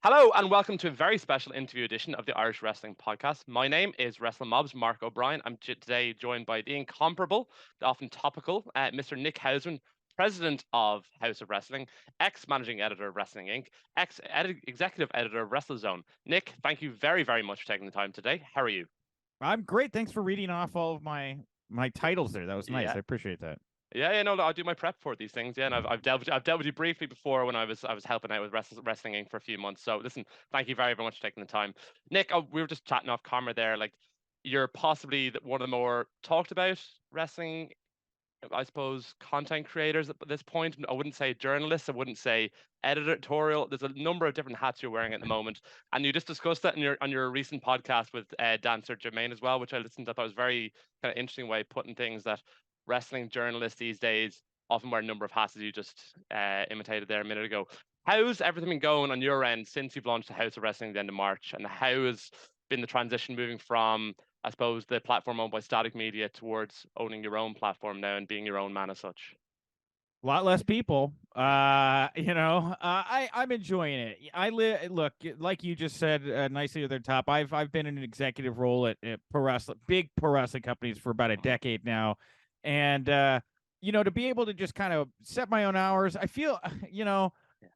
Hello and welcome to a very special interview edition of the Irish Wrestling Podcast. My name is Wrestling Mob's Mark O'Brien. I'm today joined by the incomparable, the often topical, Mr. Nick Hausman, president of House of Wrestling, ex-managing editor of Wrestling Inc., ex-executive editor of WrestleZone. Nick, thank you very, very much for taking the time today. How are you? I'm great. Thanks for reading off all of my titles there. That was nice. Yeah. I appreciate that. Yeah, no, I do my prep for these things. Yeah, and I've dealt with you briefly before when I was helping out with Wrestling Inc. for a few months. So listen, thank you very, very much for taking the time, Nick. We were just chatting off camera there. Like, you're possibly one of the more talked about wrestling, I suppose, content creators at this point. I wouldn't say journalists. I wouldn't say editorial. There's a number of different hats you're wearing at the moment, and you just discussed that in your recent podcast with Dancer Jermaine as well, which I listened to. I thought was very kind of interesting way of putting things, that wrestling journalists these days often wear a number of hats, as you just imitated there a minute ago. How's everything been going on your end since you've launched the House of Wrestling at the end of March, and how has been the transition moving from, I suppose, the platform owned by Static Media towards owning your own platform now and being your own man as such? A lot less people. I'm enjoying it. Look, like you just said nicely at the top. I've been in an executive role at big pro wrestling companies for about a decade now, and to be able to just kind of set my own hours, I feel,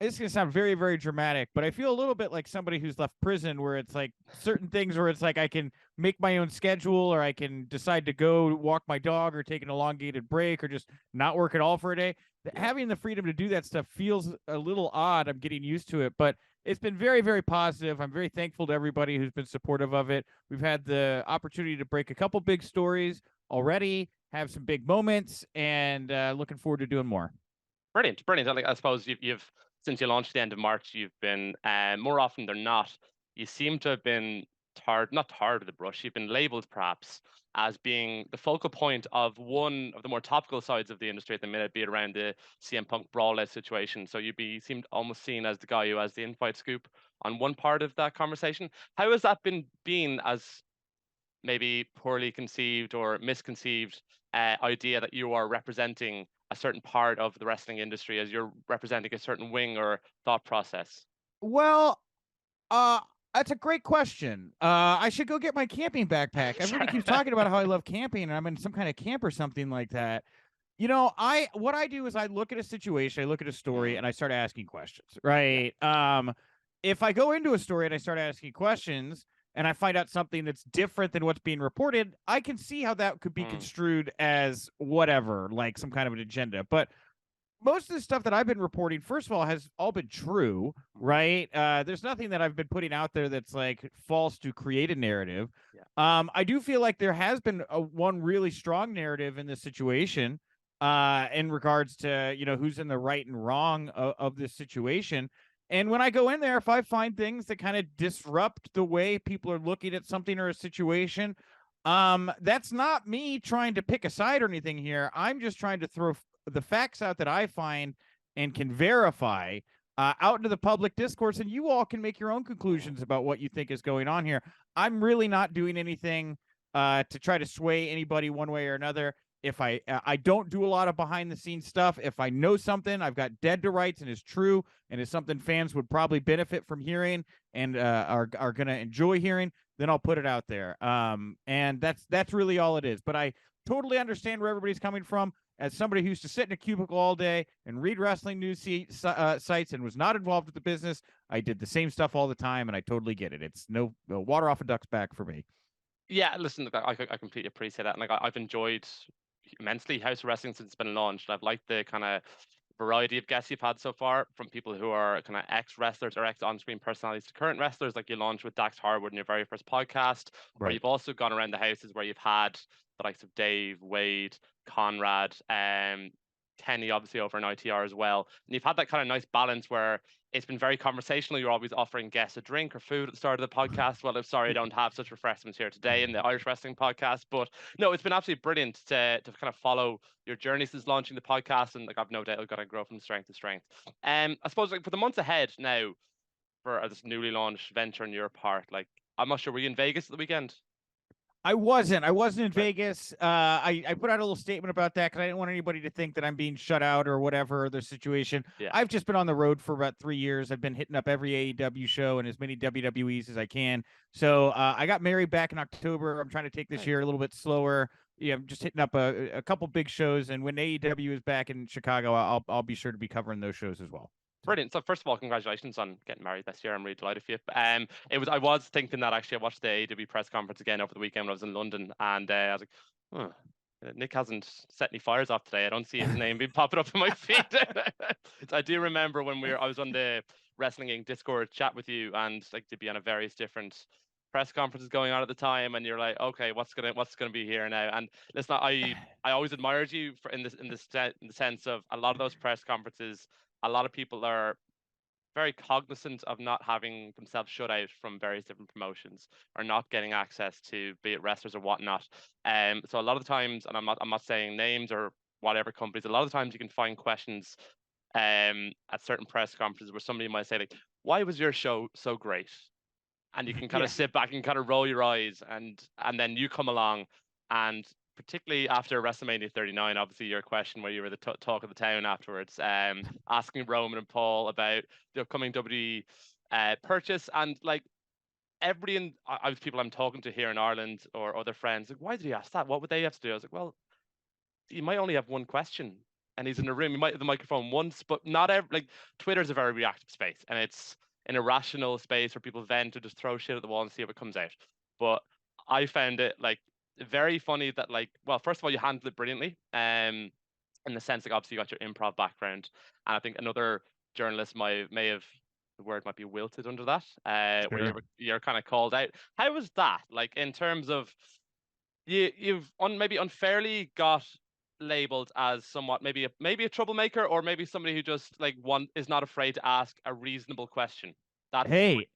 it's gonna sound very, very dramatic, but I feel a little bit like somebody who's left prison, where it's like certain things where it's like I can make my own schedule, or I can decide to go walk my dog, or take an elongated break, or just not work at all for a day. Having the freedom to do that stuff feels a little odd. I'm getting used to it, but it's been very, very positive. I'm very thankful to everybody who's been supportive of it. We've had the opportunity to break a couple big stories already, have some big moments, and looking forward to doing more. Brilliant, brilliant. And, like, I suppose you've since you launched at the end of March, you've been more often than not, you seem to have been not tarred with the brush. You've been labelled perhaps as being the focal point of one of the more topical sides of the industry at the minute, be it around the CM Punk brawler situation. So seemed almost seen as the guy who has the in-fight scoop on one part of that conversation. How has that been as maybe poorly conceived or misconceived idea that you are representing a certain part of the wrestling industry, as you're representing a certain wing or thought process? Well, uh, that's a great question. I should go get my camping backpack. Everybody keeps talking about how I love camping, and I'm in some kind of camp or something like that. What I do is I look at a situation, I look at a story, and I start asking questions, Yeah. right? If I go into a story and I start asking questions and I find out something that's different than what's being reported, I can see how that could be Mm. construed as whatever, like some kind of an agenda. But most of the stuff that I've been reporting, first of all, has all been true, Mhm. right? There's nothing that I've been putting out there that's like false to create a narrative. Yeah. I do feel like there has been one really strong narrative in this situation, in regards to who's in the right and wrong of this situation. And when I go in there, if I find things that kind of disrupt the way people are looking at something or a situation, that's not me trying to pick a side or anything here. I'm just trying to throw the facts out that I find and can verify out into the public discourse, and you all can make your own Mhm. conclusions about what you think is going on here. I'm really not doing anything to try to sway anybody one way or another. If I don't do a lot of behind the scenes stuff. If I know something I've got dead to rights and is true and is something fans would probably benefit from hearing and are going to enjoy hearing, then I'll put it out there. And that's really all it is. But I totally understand where everybody's coming from. As somebody who used to sit in a cubicle all day and read wrestling news sites and was not involved with the business, I did the same stuff all the time, and I totally get it. It's no water off a duck's back for me. Yeah, listen, look, I completely appreciate that. And, like, I've enjoyed immensely House of Wrestling since it's been launched. I've liked the kind of variety of guests you've had so far, from people who are kind of ex wrestlers or ex on screen personalities to current wrestlers, like you launched with Dax Harwood in your very first podcast, or Right. you've also gone around the houses where you've had the likes of Dave, Wade, Conrad, Kenny, obviously over in ITR as well. And you've had that kind of nice balance where it's been very conversational. You're always offering guests a drink or food at the start of the podcast. Well, I'm sorry I don't have such refreshments here today in the Irish Wrestling Podcast, but no, it's been absolutely brilliant to kind of follow your journey since launching the podcast, and, like, I've no doubt it'll going to grow from strength to strength. I suppose, like, for the months ahead now, for this newly launched venture on your part, like, I'm not sure, were you in Vegas at the weekend? I wasn't in Vegas. I put out a little statement about that because I didn't want anybody to think that I'm being shut out or whatever the situation. Yeah. I've just been on the road for about 3 years. I've been hitting up every AEW show and as many WWEs as I can. So I got married back in October. I'm trying to take this year a little bit slower. Yeah, I'm just hitting up a couple big shows, and when AEW is back in Chicago, I'll be sure to be covering those shows as well. Brilliant. So first of all, congratulations on getting married this year. I'm really delighted for you. I was thinking that actually I watched the AEW press conference again over the weekend when I was in London, and I was like, Nick hasn't set any fires off today. I don't see his name being popping up in my feed. I do remember when I was on the Wrestling Inc. Discord chat with you, and like to be on a various different press conferences going on at the time, and you're like, okay, what's gonna be here now? And listen, I always admired you in the sense of a lot of those press conferences. A lot of people are very cognizant of not having themselves shut out from various different promotions or not getting access to be it wrestlers or whatnot. So a lot of the times, and I'm not saying names or whatever companies, a lot of the times you can find questions at certain press conferences where somebody might say like, why was your show so great? And you can kind of sit back and kind of roll your eyes, and then you come along, and particularly after WrestleMania 39, obviously your question where you were the talk of the town afterwards, asking Roman and Paul about the upcoming WWE purchase, and like I was people I'm talking to here in Ireland or other friends, like, why did he ask that? What would they have to do? I was like, well, you might only have one question, and he's in a room. You might have the microphone once, but not every. Like Twitter's a very reactive space, and it's an irrational space where people vent or just throw shit at the wall and see what comes out. But I found it like very funny that like, well, first of all, you handled it brilliantly. In the sense like obviously you got your improv background, and I think another journalist may have the word might be wilted under that, where you're kind of called out. How was that? Like in terms of you've maybe unfairly got labeled as somewhat maybe a troublemaker, or maybe somebody who just like is not afraid to ask a reasonable question. Hey,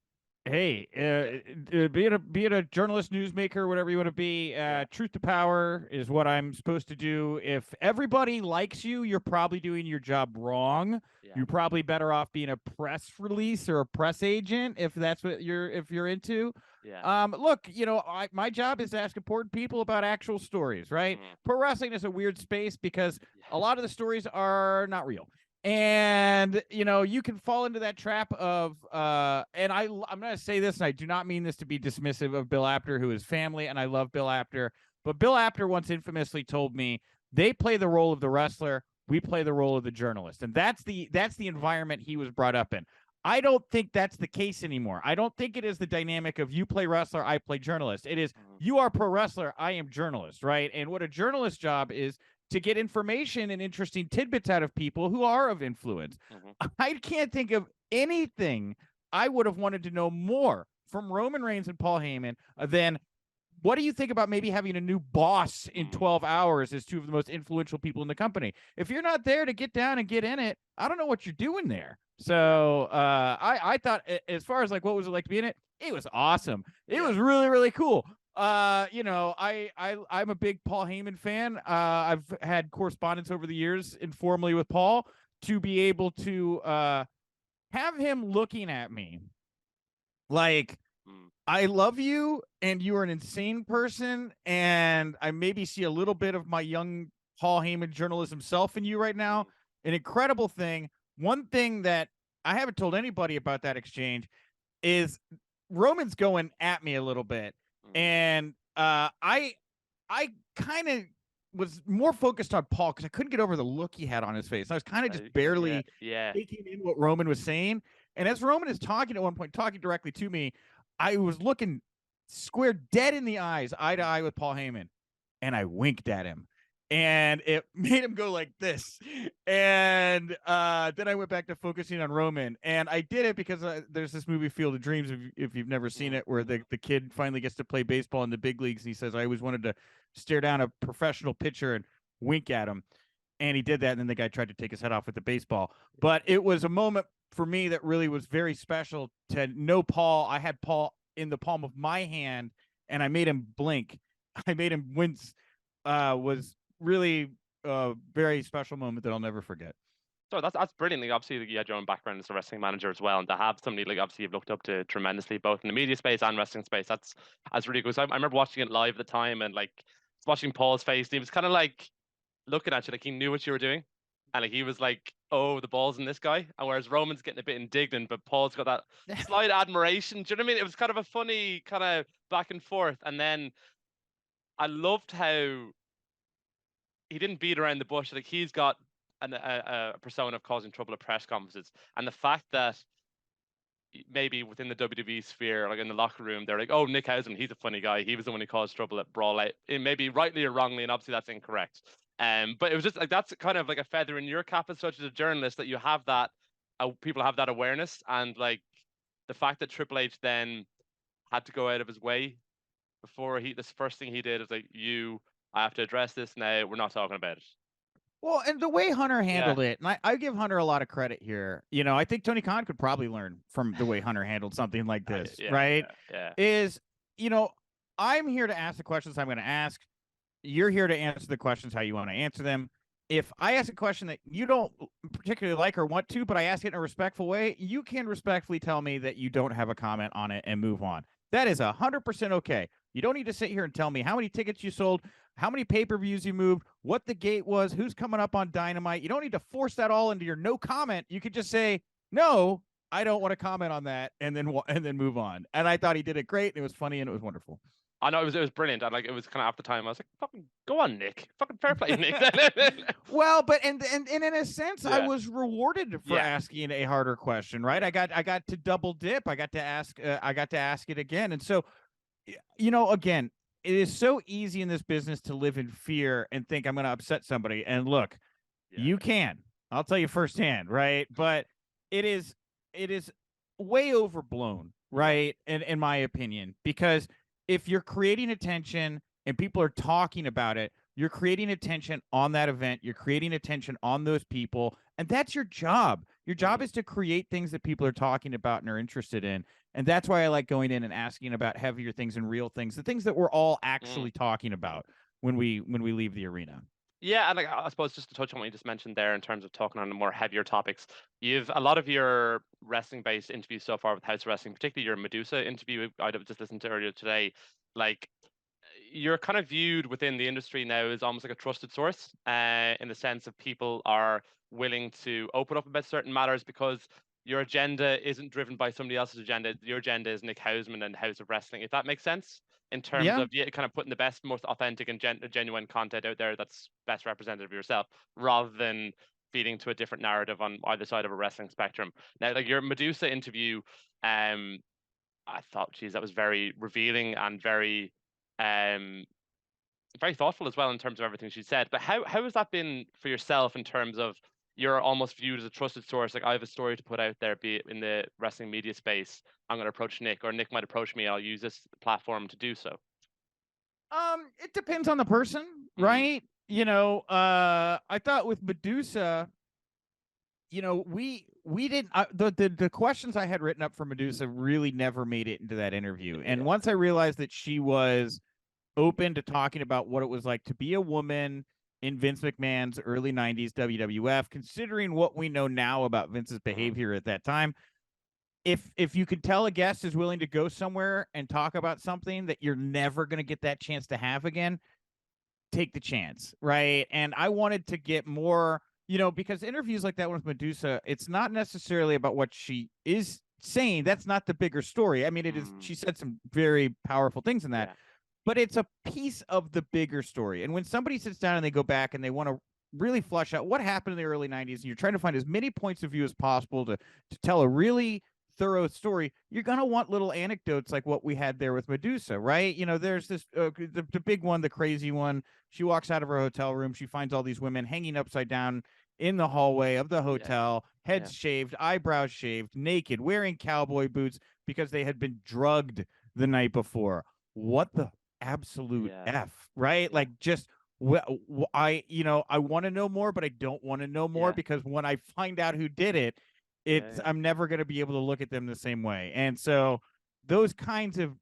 be it a journalist, newsmaker, whatever you want to be, truth to power is what I'm supposed to do. If everybody likes you, you're probably doing your job wrong. You're probably better off being a press release or a press agent if that's what you're into. Look, my job is to ask important people about actual stories, right? Pro wrestling is a weird space because a lot of the stories are not real. And you can fall into that trap of and I'm going to say this, and I do not mean this to be dismissive of Bill Apter, who is family, and I love Bill Apter, but Bill Apter once infamously told me they play the role of the wrestler, we play the role of the journalist, and that's the environment he was brought up in. I don't think that's the case anymore. I don't think it is the dynamic of you play wrestler, I play journalist. It is you are pro wrestler, I am journalist, right? And what a journalist's job is to get information and interesting tidbits out of people who are of influence. I can't think of anything I would have wanted to know more from Roman Reigns and Paul Heyman than what do you think about maybe having a new boss in 12 hours as two of the most influential people in the company? If you're not there to get down and get in it, I don't know what you're doing there. So I thought, as far as like what was it like to be in it, it was awesome. It was really, really cool. I'm a big Paul Heyman fan. I've had correspondence over the years informally with Paul to be able to have him looking at me like, I love you and you are an insane person, and I maybe see a little bit of my young Paul Heyman journalism self in you right now. An incredible thing. One thing that I haven't told anybody about that exchange is Roman's going at me a little bit. And I kind of was more focused on Paul because I couldn't get over the look he had on his face. I was kind of just barely taking in what Roman was saying. And as Roman is talking at one point, talking directly to me, I was looking square dead in the eyes, eye to eye with Paul Heyman. And I winked at him. And it made him go like this. And then I went back to focusing on Roman. And I did it because there's this movie, Field of Dreams, if you've never seen it, where the kid finally gets to play baseball in the big leagues. And he says, I always wanted to stare down a professional pitcher and wink at him. And he did that. And then the guy tried to take his head off with the baseball. But it was a moment for me that really was very special to know Paul. I had Paul in the palm of my hand, and I made him blink. I made him wince. Was really a very special moment that I'll never forget. So that's brilliant. Like, obviously, you had your own background as a wrestling manager as well, and to have somebody like obviously you've looked up to tremendously, both in the media space and wrestling space. That's really good. So I remember watching it live at the time, and like watching Paul's face. And he was kind of like looking at you, like he knew what you were doing, and like he was like, "Oh, the ball's in this guy." And whereas Roman's getting a bit indignant, but Paul's got that slight admiration. Do you know what I mean? It was kind of a funny kind of back and forth, and then I loved how he didn't beat around the bush. Like he's got a persona of causing trouble at press conferences, and the fact that maybe within the WWE sphere, like in the locker room, they're like, "Oh, Nick Hausman, he's a funny guy. He was the one who caused trouble at Brawl Out." It maybe rightly or wrongly, and obviously that's incorrect. But it was just like that's kind of like a feather in your cap as such as a journalist that you have that, people have that awareness, and like the fact that Triple H then had to go out of his way before this first thing he did is like, I have to address this now. We're not talking about it. Well, and the way Hunter Yeah. handled it, and I give Hunter a lot of credit here. I think Tony Khan could probably learn from the way Hunter handled something like this, Yeah, right? yeah. Is, I'm here to ask the questions I'm going to ask. You're here to answer the questions how you want to answer them. If I ask a question that you don't particularly like or want to, but I ask it in a respectful way, you can respectfully tell me that you don't have a comment on it and move on. That is 100% okay. You don't need to sit here and tell me how many tickets you sold, how many pay-per-views you moved, what the gate was, who's coming up on Dynamite. You don't need to force that all into your no comment. You could just say, no, I don't want to comment on that, and then move on. And I thought he did it great. And it was funny and it was wonderful. I know it was brilliant. And like it was kind of after time. I was like, "Fucking go on, Nick. Fucking fair play, Nick." Well, but and in a sense, I Yeah. was rewarded for asking a harder question, right? I got to double dip. I got to ask it again, and so again, it is so easy in this business to live in fear and think I'm going to upset somebody. And look, you can. I'll tell you firsthand, right? But it is way overblown, right? In my opinion, because if you're creating attention and people are talking about it, you're creating attention on that event. You're creating attention on those people. And that's your job. Your job is to create things that people are talking about and are interested in. And that's why I like going in and asking about heavier things and real things, the things that we're all actually talking about when we leave the arena. Yeah, and like I suppose just to touch on what you just mentioned there in terms of talking on the more heavier topics, you've a lot of your wrestling-based interviews so far with House of Wrestling, particularly your Madusa interview I'd have just listened to earlier today. Like you're kind of viewed within the industry now as almost like a trusted source, in the sense of people are willing to open up about certain matters because your agenda isn't driven by somebody else's agenda. Your agenda is Nick Hausman and House of Wrestling, if that makes sense. In terms of kind of putting the best, most authentic and genuine content out there that's best representative of yourself, rather than feeding to a different narrative on either side of a wrestling spectrum. Now, like your Madusa interview, I thought, geez, that was very revealing and um, very thoughtful as well in terms of everything she said. But how has that been for yourself in terms of you're almost viewed as a trusted source? Like I have a story to put out there, be it in the wrestling media space. I'm going to approach Nick, or Nick might approach me. I'll use this platform to do so. It depends on the person, right? I thought with Madusa, we didn't the questions I had written up for Madusa really never made it into that interview. And once I realized that she was open to talking about what it was like to be a woman in Vince McMahon's early 90s WWF, considering what we know now about Vince's behavior at that time, if you could tell a guest is willing to go somewhere and talk about something that you're never going to get that chance to have again, take the chance, right? And I wanted to get more, because interviews like that one with Madusa, it's not necessarily about what she is saying. That's not the bigger story. I mean, it is. She said some very powerful things in that, but it's a piece of the bigger story. And when somebody sits down and they go back and they want to really flush out what happened in the early 90s, and you're trying to find as many points of view as possible to tell a really thorough story, you're going to want little anecdotes like what we had there with Madusa, right? There's this the big one, the crazy one. She walks out of her hotel room, she finds all these women hanging upside down in the hallway of the hotel, heads shaved, eyebrows shaved, naked, wearing cowboy boots because they had been drugged the night before. What the absolute F, right? Like just I want to know more, but I don't want to know more because when I find out who did it, I'm never going to be able to look at them the same way. And so those kinds of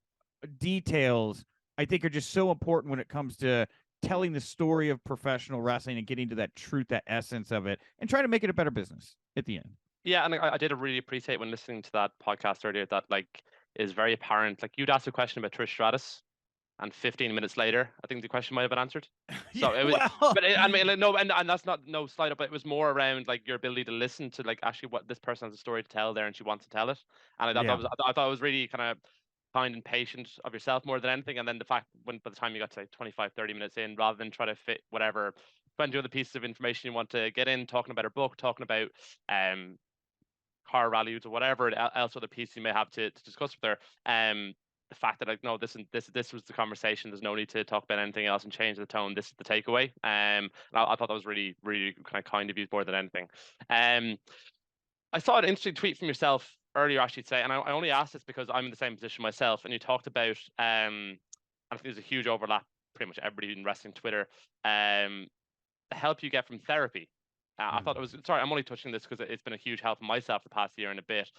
details I think are just so important when it comes to telling the story of professional wrestling and getting to that truth, that essence of it, and trying to make it a better business at the end. Yeah, and I did really appreciate when listening to that podcast earlier that like is very apparent. Like you'd ask a question about Trish Stratus, and 15 minutes later, I think the question might have been answered. So Yeah, it was, well, but I mean, like, no, and that's not no slight up, but it was more around like your ability to listen to like actually what this person has a story to tell there, and she wants to tell it. And I thought yeah. I thought it was really kind of kind and patient of yourself more than anything. And then the fact when by the time you got to like 25, 30 minutes in, rather than try to fit whatever 20 other pieces of information you want to get in, talking about her book, talking about car rallies or whatever else other piece you may have to discuss with her. The fact that like no, this was the conversation. There's no need to talk about anything else and change the tone. This is the takeaway. I thought that was really really kind of you more than anything. I saw an interesting tweet from yourself earlier actually today, and I only asked this because I'm in the same position myself. And you talked about and I think there's a huge overlap. Pretty much everybody in wrestling Twitter. The help you get from therapy. I thought it was sorry. I'm only touching this because it's been a huge help for myself the past year and a bit.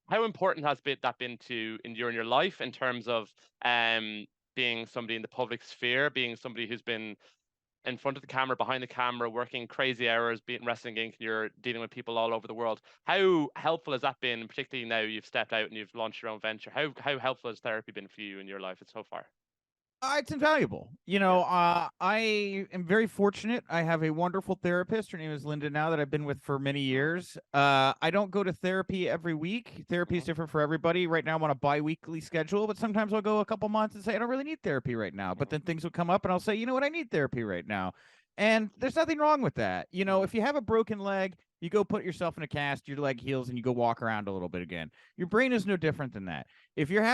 How important has that been to in your life in terms of being somebody in the public sphere, being somebody who's been in front of the camera, behind the camera, working crazy hours, being Wrestling Inc. and you're dealing with people all over the world. How helpful has that been, particularly now you've stepped out and you've launched your own venture? How helpful has therapy been for you in your life so far? It's invaluable. You know, I am very fortunate. I have a wonderful therapist. Her name is Linda now that I've been with for many years. I don't go to therapy every week. Therapy is different for everybody. Right now I'm on a bi-weekly schedule, but sometimes I'll go a couple months and say, I don't really need therapy right now. But then things will come up and I'll say, you know what, I need therapy right now. And there's nothing wrong with that. You know, if you have a broken leg, you go put yourself in a cast, your leg heals, and you go walk around a little bit again. Your brain is no different than that. If you're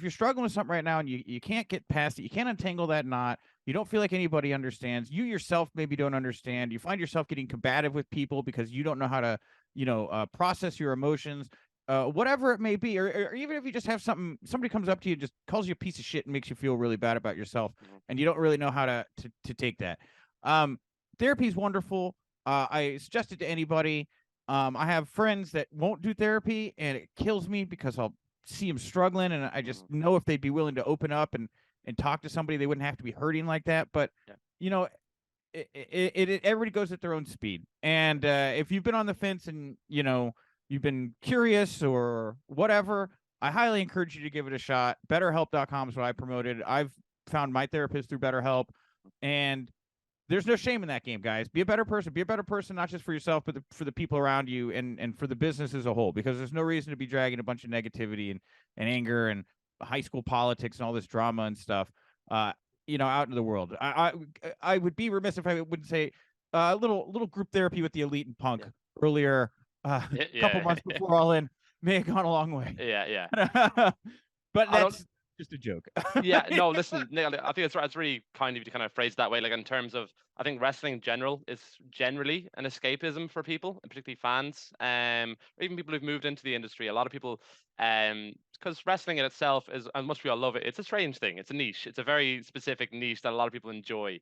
struggling with something right now and you can't get past it, you can't untangle that knot, you don't feel like anybody understands, you yourself maybe don't understand, you find yourself getting combative with people because you don't know how to process your emotions, whatever it may be, or even if you just have somebody comes up to you, just calls you a piece of shit and makes you feel really bad about yourself, and you don't really know how to take that. Therapy is wonderful. I suggest it to anybody. I have friends that won't do therapy, and it kills me because I'll see them struggling, and I just know if they'd be willing to open up and talk to somebody, they wouldn't have to be hurting like that. But you know, everybody goes at their own speed, and if you've been on the fence and you've been curious or whatever, I highly encourage you to give it a shot. BetterHelp.com is what I promoted. I've found my therapist through BetterHelp, and there's no shame in that game, guys. Be a better person. Be a better person, not just for yourself, but for the people around you and for the business as a whole, because there's no reason to be dragging a bunch of negativity and anger and high school politics and all this drama and stuff, out into the world. I would be remiss if I wouldn't say a little group therapy with the Elite and Punk earlier, a couple months before All In may have gone a long way. Yeah. But that's just a joke. No, listen, Nick, I think it's really kind of you to kind of phrase it that way. Like in terms of, I think wrestling in general is generally an escapism for people, and particularly fans, or even people who've moved into the industry. A lot of people, because wrestling in itself is, as much as we all love it, it's a strange thing. It's a niche. It's a very specific niche that a lot of people enjoy.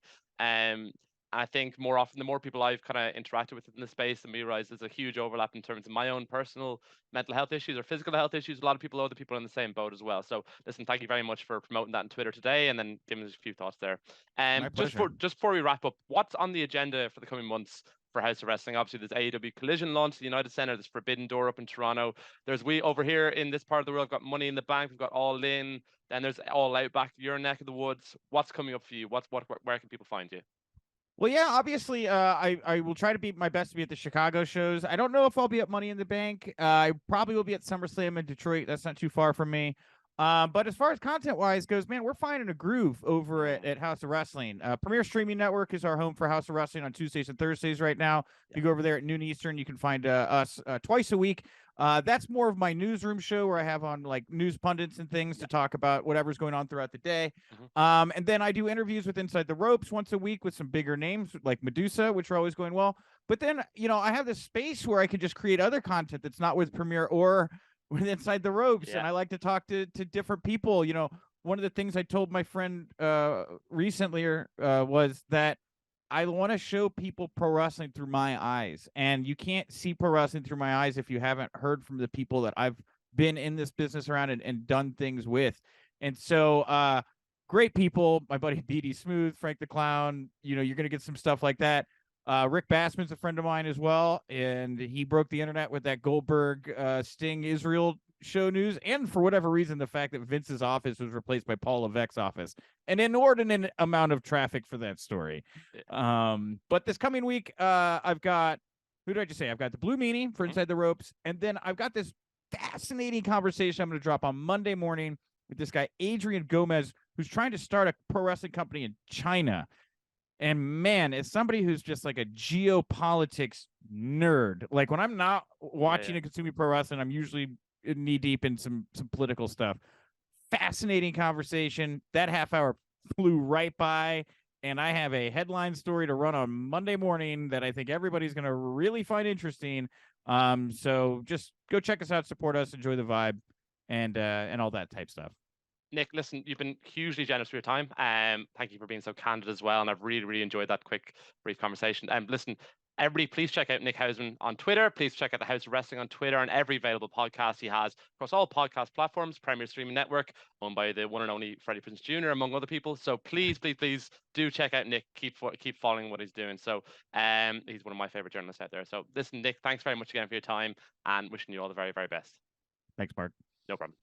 I think more often, the more people I've kind of interacted with in the space, and we realize there's a huge overlap in terms of my own personal mental health issues or physical health issues. A lot of people, other people are in the same boat as well. So listen, thank you very much for promoting that on Twitter today, and then giving us a few thoughts there. Just before we wrap up, what's on the agenda for the coming months for House of Wrestling? Obviously, there's AEW Collision launch at the United Center. There's Forbidden Door up in Toronto. There's we over here in this part of the world got Money in the Bank. We've got All In. Then there's All Out back your neck of the woods. What's coming up for you? Where can people find you? Well, yeah, obviously, I will try to be my best to be at the Chicago shows. I don't know if I'll be at Money in the Bank. I probably will be at SummerSlam in Detroit. That's not too far from me. But as far as content-wise goes, man, we're finding a groove over at House of Wrestling. Premier Streaming Network is our home for House of Wrestling on Tuesdays and Thursdays right now. If you go over there at noon Eastern, you can find us twice a week. That's more of my newsroom show where I have on like news pundits and things to talk about whatever's going on throughout the day. And then I do interviews with Inside the Ropes once a week with some bigger names like Madusa, which are always going well. But then, I have this space where I can just create other content that's not with Premier or with Inside the Ropes. And I like to talk to different people. One of the things I told my friend recently was that I want to show people pro wrestling through my eyes, and you can't see pro wrestling through my eyes if you haven't heard from the people that I've been in this business around and done things with. And so great people. My buddy BD Smooth, Frank the Clown. You're going to get some stuff like that. Rick Bassman's a friend of mine as well, and he broke the internet with that Goldberg Sting Israel show news, and for whatever reason, the fact that Vince's office was replaced by Paul Levesque's office. An inordinate amount of traffic for that story. But this coming week, I've got, who did I just say? I've got the Blue Meanie for Inside the Ropes, and then I've got this fascinating conversation I'm going to drop on Monday morning with this guy, Adrian Gomez, who's trying to start a pro wrestling company in China. And man, as somebody who's just like a geopolitics nerd, like when I'm not watching and consuming pro wrestling, I'm usually knee deep in some political stuff. Fascinating conversation. That half hour flew right by, and I have a headline story to run on Monday morning that I think everybody's going to really find interesting. So just go check us out, support us, enjoy the vibe, and all that type stuff. Nick, listen, you've been hugely generous with your time. Thank you for being so candid as well. And I've really, really enjoyed that quick, brief conversation. Listen, everybody, please check out Nick Hausman on Twitter. Please check out the House of Wrestling on Twitter and every available podcast he has across all podcast platforms, Premier Streaming Network, owned by the one and only Freddie Prinze Jr., among other people. So please, please, please do check out Nick. Keep following what he's doing. So he's one of my favorite journalists out there. So listen, Nick, thanks very much again for your time and wishing you all the very, very best. Thanks, Mark. No problem.